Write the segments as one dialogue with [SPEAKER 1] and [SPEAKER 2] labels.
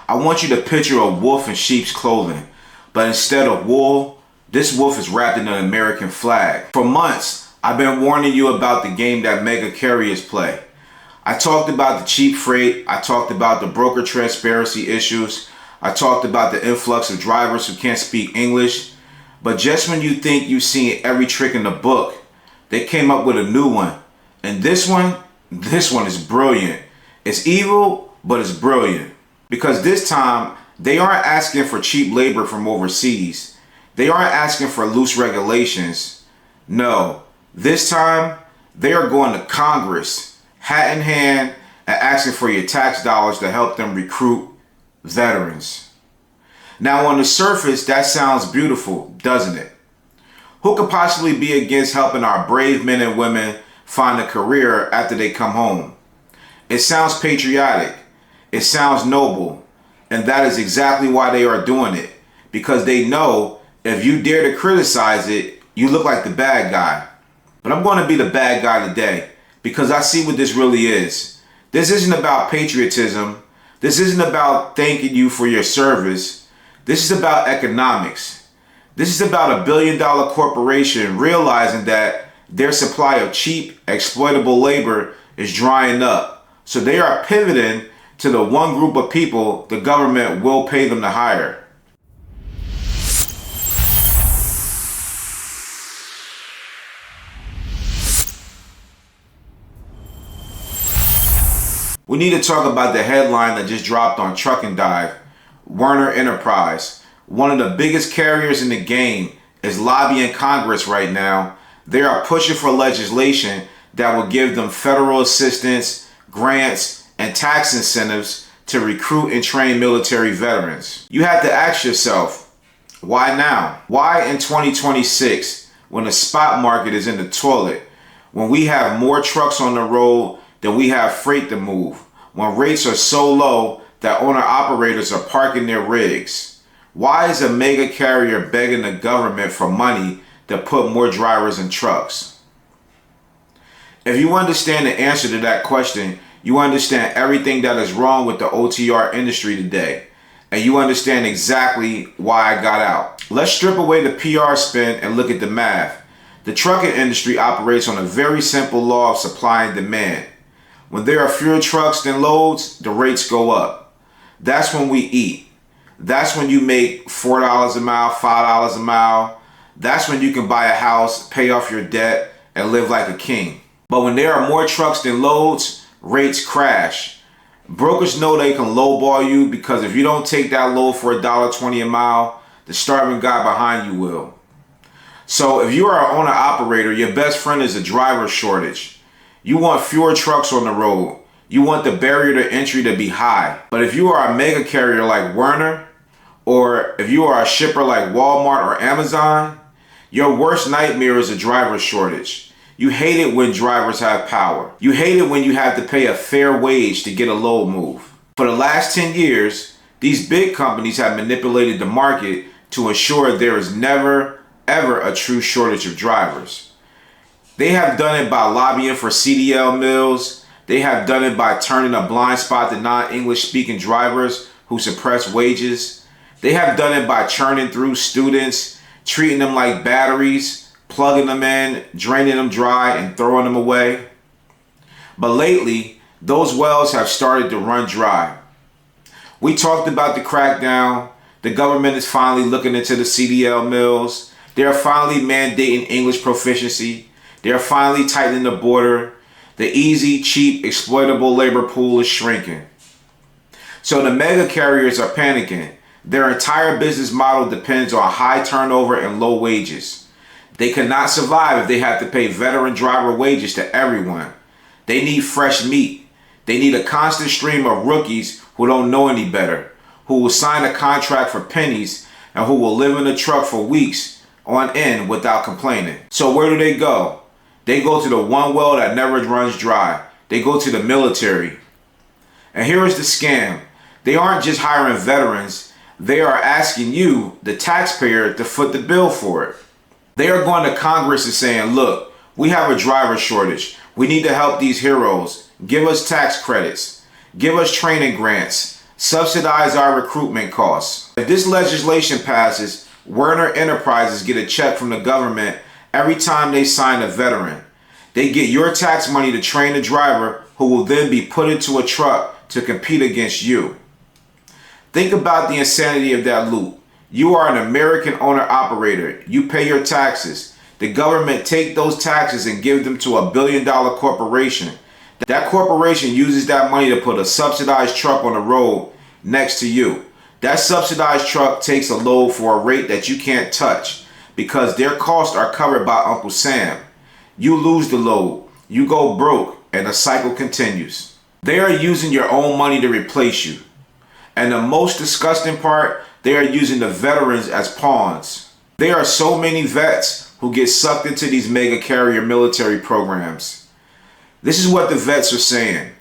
[SPEAKER 1] I want you to picture a wolf in sheep's clothing, but instead of wool, this wolf is wrapped in an American flag. For months, I've been warning you about the game that mega carriers play. I talked about the cheap freight, I talked about the broker transparency issues, I talked about the influx of drivers who can't speak English, but just when you think you've seen every trick in the book, they came up with a new one. And this one is brilliant. It's evil, but it's brilliant. Because this time, they aren't asking for cheap labor from overseas. They aren't asking for loose regulations. No, this time, they are going to Congress, hat in hand, and asking for your tax dollars to help them recruit veterans. Now, on the surface, that sounds beautiful, doesn't it? Who could possibly be against helping our brave men and women find a career after they come home? It sounds patriotic. It sounds noble. And that is exactly why they are doing it. Because they know if you dare to criticize it, you look like the bad guy. But I'm going to be the bad guy today because I see what this really is. This isn't about patriotism. This isn't about thanking you for your service. This is about economics. This is about a billion-dollar corporation realizing that their supply of cheap, exploitable labor is drying up. So they are pivoting to the one group of people the government will pay them to hire. We need to talk about the headline that just dropped on Truck and Dive. Werner Enterprises, one of the biggest carriers in the game, is lobbying Congress right now. They are pushing for legislation that will give them federal assistance, grants, and tax incentives to recruit and train military veterans. You have to ask yourself, why now? Why in 2026, when the spot market is in the toilet, when we have more trucks on the road than we have freight to move, when rates are so low that owner-operators are parking their rigs? Why is a mega carrier begging the government for money to put more drivers in trucks? If you understand the answer to that question, you understand everything that is wrong with the OTR industry today. And you understand exactly why I got out. Let's strip away the PR spin and look at the math. The trucking industry operates on a very simple law of supply and demand. When there are fewer trucks than loads, the rates go up. That's when we eat. That's when you make $4 a mile, $5 a mile. That's when you can buy a house, pay off your debt, and live like a king. But when there are more trucks than loads, rates crash. Brokers know they can lowball you because if you don't take that load for $1.20 a mile, the starving guy behind you will. So if you are an owner-operator, your best friend is a driver shortage. You want fewer trucks on the road. You want the barrier to entry to be high. But if you are a mega carrier like Werner, or if you are a shipper like Walmart or Amazon, your worst nightmare is a driver shortage. You hate it when drivers have power. You hate it when you have to pay a fair wage to get a load moved. For the last 10 years, these big companies have manipulated the market to ensure there is never, ever a true shortage of drivers. They have done it by lobbying for CDL mills. They have done it by turning a blind spot to non-English speaking drivers who suppress wages. They have done it by churning through students, treating them like batteries, plugging them in, draining them dry, and throwing them away. But lately, those wells have started to run dry. We talked about the crackdown. The government is finally looking into the CDL mills. They are finally mandating English proficiency. They are finally tightening the border. The easy, cheap, exploitable labor pool is shrinking. So the mega carriers are panicking. Their entire business model depends on high turnover and low wages. They cannot survive if they have to pay veteran driver wages to everyone. They need fresh meat. They need a constant stream of rookies who don't know any better, who will sign a contract for pennies and who will live in a truck for weeks on end without complaining. So where do they go? They go to the one well that never runs dry. They go to the military. And here is the scam. They aren't just hiring veterans. They are asking you, the taxpayer, to foot the bill for it. They are going to Congress and saying, look, we have a driver shortage. We need to help these heroes. Give us tax credits. Give us training grants. subsidize our recruitment costs. If this legislation passes, Werner Enterprises get a check from the government every time they sign a veteran. They get your tax money to train a driver who will then be put into a truck to compete against you. Think about the insanity of that loop. You are an American owner-operator. You pay your taxes. The government take those taxes and give them to a billion-dollar corporation. That corporation uses that money to put a subsidized truck on the road next to you. That subsidized truck takes a load for a rate that you can't touch because their costs are covered by Uncle Sam. You lose the load, you go broke, and the cycle continues. They are using your own money to replace you. And the most disgusting part, they are using the veterans as pawns. There are so many vets who get sucked into these mega carrier military programs. This is what the vets are saying.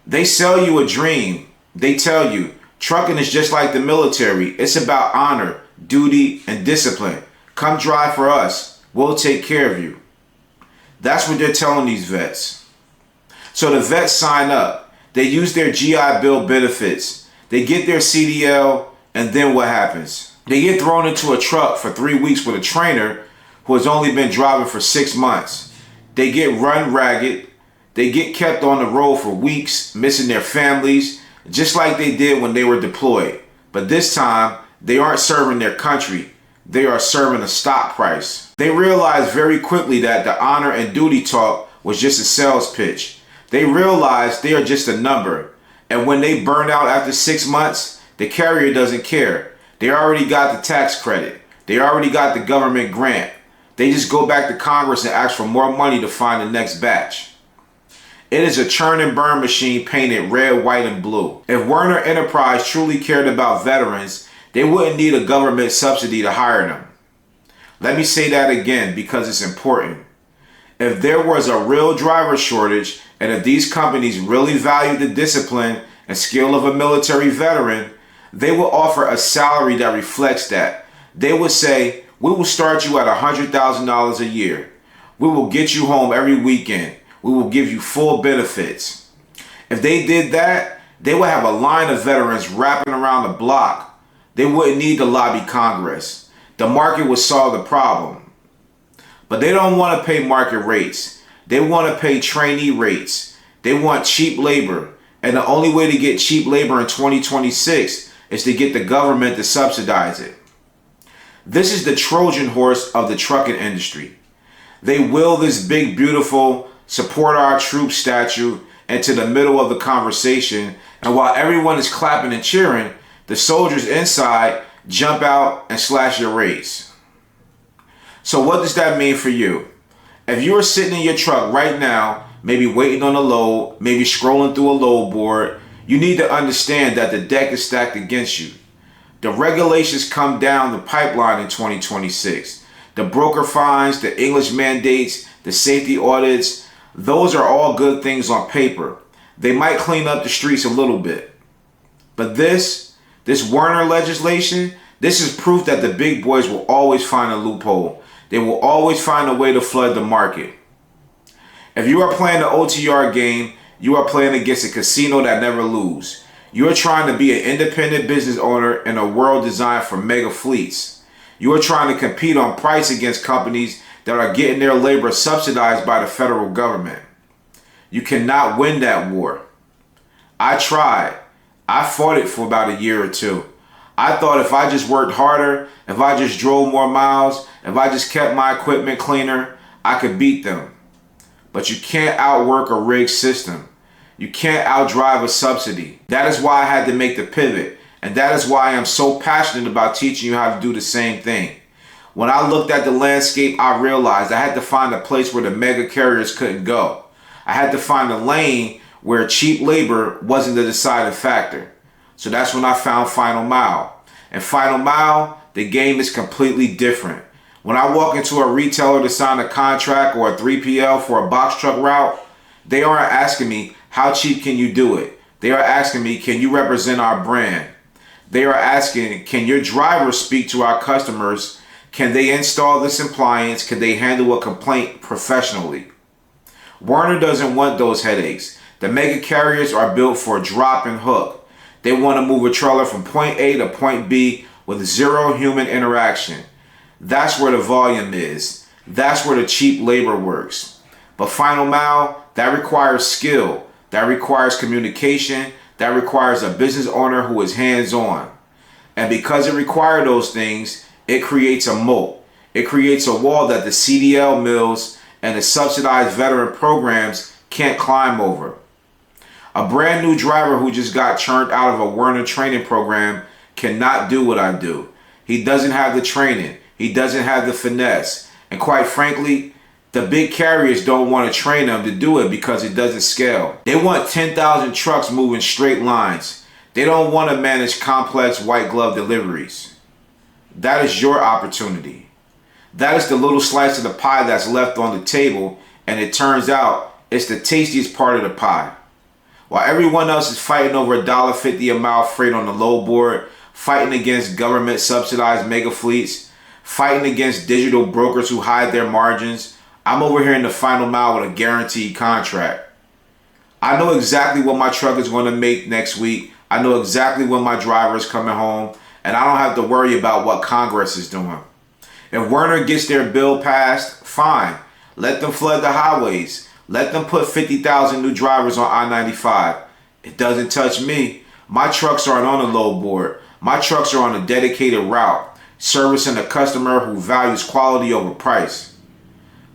[SPEAKER 1] They sell you a dream. They tell you, trucking is just like the military. It's about honor, duty, and discipline. Come drive for us. We'll take care of you. That's what they're telling these vets. So the vets sign up. They use their GI Bill benefits. They get their CDL, and then what happens? They get thrown into a truck for 3 weeks with a trainer who has only been driving for 6 months. They get run ragged. They get kept on the road for weeks, missing their families, just like they did when they were deployed. But this time, they aren't serving their country. They are serving a stock price. They realized very quickly that the honor and duty talk was just a sales pitch. They realized they are just a number. And when they burn out after 6 months, the carrier doesn't care. They already got the tax credit. They already got the government grant. They just go back to Congress and ask for more money to find the next batch. It is a churn and burn machine painted red, white, and blue. If Werner Enterprise truly cared about veterans, they wouldn't need a government subsidy to hire them. Let me say that again because it's important. If there was a real driver shortage, and if these companies really valued the discipline and skill of a military veteran, they will offer a salary that reflects that. They would say, we will start you at $100,000 a year. We will get you home every weekend. We will give you full benefits. If they did that, they would have a line of veterans wrapping around the block. They wouldn't need to lobby Congress. The market would solve the problem. But they don't want to pay market rates. They want to pay trainee rates. They want cheap labor. And the only way to get cheap labor in 2026 is to get the government to subsidize it. This is the Trojan Horse of the trucking industry. They will this big, beautiful, support our troops statue into the middle of the conversation. And while everyone is clapping and cheering, the soldiers inside jump out and slash your rates. So what does that mean for you? If you are sitting in your truck right now, maybe waiting on a load, maybe scrolling through a load board, you need to understand that the deck is stacked against you. The regulations come down the pipeline in 2026. The broker fines, the English mandates, the safety audits, those are all good things on paper. They might clean up the streets a little bit. But this Werner legislation, this is proof that the big boys will always find a loophole. They will always find a way to flood the market. If you are playing the OTR game, you are playing against a casino that never loses. You are trying to be an independent business owner in a world designed for mega fleets. You are trying to compete on price against companies that are getting their labor subsidized by the federal government. You cannot win that war. I tried. I fought it for about a year or two. I thought if I just worked harder, if I just drove more miles, if I just kept my equipment cleaner, I could beat them. But you can't outwork a rigged system. You can't outdrive a subsidy. That is why I had to make the pivot. And that is why I'm so passionate about teaching you how to do the same thing. When I looked at the landscape, I realized I had to find a place where the mega carriers couldn't go. I had to find a lane where cheap labor wasn't the deciding factor. So that's when I found Final Mile. And Final Mile, the game is completely different. When I walk into a retailer to sign a contract or a 3PL for a box truck route, they aren't asking me, how cheap can you do it? They are asking me, can you represent our brand? They are asking, can your driver speak to our customers? Can they install this appliance? Can they handle a complaint professionally? Werner doesn't want those headaches. The mega carriers are built for drop and hook. They want to move a trailer from point A to point B with zero human interaction. That's where the volume is. That's where the cheap labor works. But final mile, that requires skill. That requires communication. That requires a business owner who is hands-on. And because it requires those things, it creates a moat. It creates a wall that the CDL mills and the subsidized veteran programs can't climb over. A brand new driver who just got churned out of a Werner training program cannot do what I do. He doesn't have the training. He doesn't have the finesse. And quite frankly, the big carriers don't want to train them to do it because it doesn't scale. They want 10,000 trucks moving straight lines. They don't want to manage complex white glove deliveries. That is your opportunity. That is the little slice of the pie that's left on the table, and it turns out it's the tastiest part of the pie. While everyone else is fighting over $1.50 a mile freight on the low board, fighting against government-subsidized mega fleets, fighting against digital brokers who hide their margins, I'm over here in the final mile with a guaranteed contract. I know exactly what my truck is going to make next week. I know exactly when my driver is coming home, and I don't have to worry about what Congress is doing. If Werner gets their bill passed, fine. Let them flood the highways. Let them put 50,000 new drivers on I-95. It doesn't touch me. My trucks aren't on a low board. My trucks are on a dedicated route, servicing a customer who values quality over price.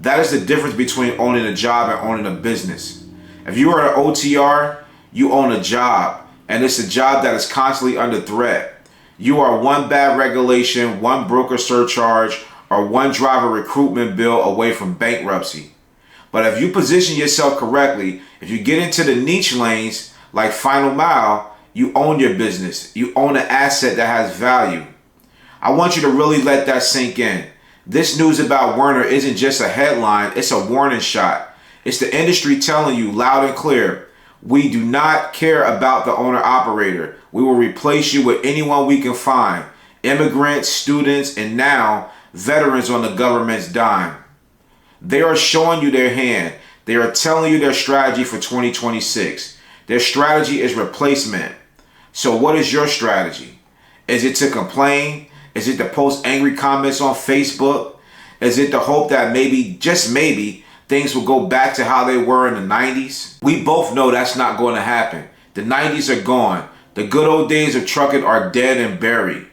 [SPEAKER 1] That is the difference between owning a job and owning a business. If you are an OTR, you own a job, and it's a job that is constantly under threat. You are one bad regulation, one broker surcharge, or one driver recruitment bill away from bankruptcy. But if you position yourself correctly, if you get into the niche lanes like final mile, you own your business. You own an asset that has value. I want you to really let that sink in. This news about Werner isn't just a headline, it's a warning shot. It's the industry telling you loud and clear, we do not care about the owner-operator. We will replace you with anyone we can find. Immigrants, students, and now veterans on the government's dime. They are showing you their hand. They are telling you their strategy for 2026. Their strategy is replacement. So what is your strategy? Is it to complain? Is it to post angry comments on Facebook? Is it to hope that maybe, just maybe, things will go back to how they were in the 90s? We both know that's not going to happen. The 90s are gone. The good old days of trucking are dead and buried.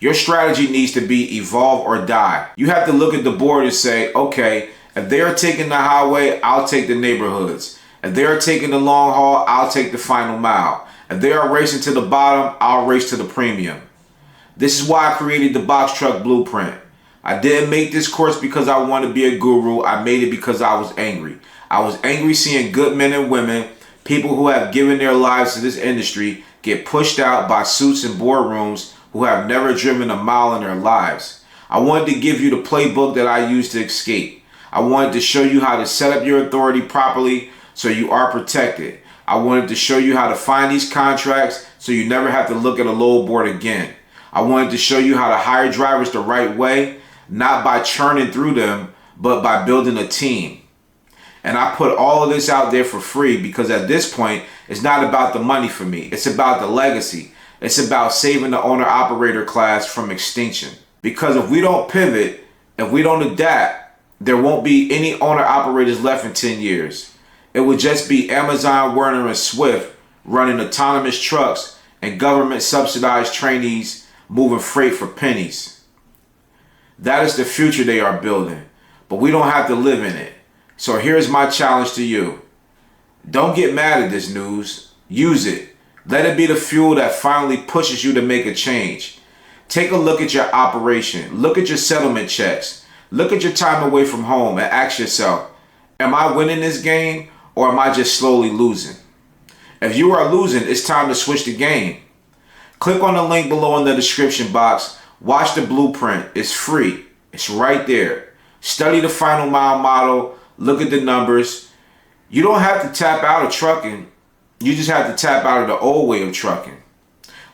[SPEAKER 1] Your strategy needs to be evolve or die. You have to look at the board and say, okay, if they are taking the highway, I'll take the neighborhoods. If they are taking the long haul, I'll take the final mile. If they are racing to the bottom, I'll race to the premium. This is why I created the box truck blueprint. I didn't make this course because I wanted to be a guru. I made it because I was angry. I was angry seeing good men and women, people who have given their lives to this industry, get pushed out by suits and boardrooms who have never driven a mile in their lives. I wanted to give you the playbook that I used to escape. I wanted to show you how to set up your authority properly so you are protected. I wanted to show you how to find these contracts so you never have to look at a load board again. I wanted to show you how to hire drivers the right way, not by churning through them, but by building a team. And I put all of this out there for free because at this point, it's not about the money for me. It's about the legacy. It's about saving the owner-operator class from extinction. Because if we don't pivot, if we don't adapt, there won't be any owner-operators left in 10 years. It would just be Amazon, Werner, and Swift running autonomous trucks and government-subsidized trainees moving freight for pennies. That is the future they are building, but we don't have to live in it. So here's my challenge to you. Don't get mad at this news. Use it. Let it be the fuel that finally pushes you to make a change. Take a look at your operation. Look at your settlement checks. Look at your time away from home and ask yourself, am I winning this game or am I just slowly losing? If you are losing, it's time to switch the game. Click on the link below in the description box. Watch the blueprint. It's free. It's right there. Study the final mile model. Look at the numbers. You don't have to tap out of trucking. You just have to tap out of the old way of trucking.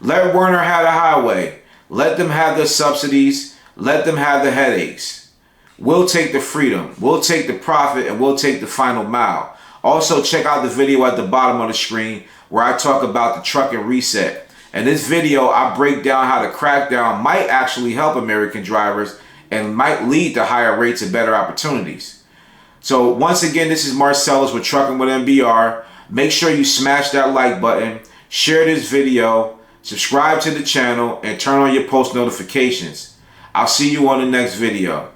[SPEAKER 1] Let Werner have the highway. Let them have the subsidies. Let them have the headaches. We'll take the freedom. We'll take the profit, and we'll take the final mile. Also, check out the video at the bottom of the screen where I talk about the trucking reset In this video, I break down how the crackdown might actually help American drivers and might lead to higher rates and better opportunities. So once again, this is Marcellus with Trucking with MBR. Make sure you smash that like button, share this video, subscribe to the channel, and turn on your post notifications. I'll see you on the next video.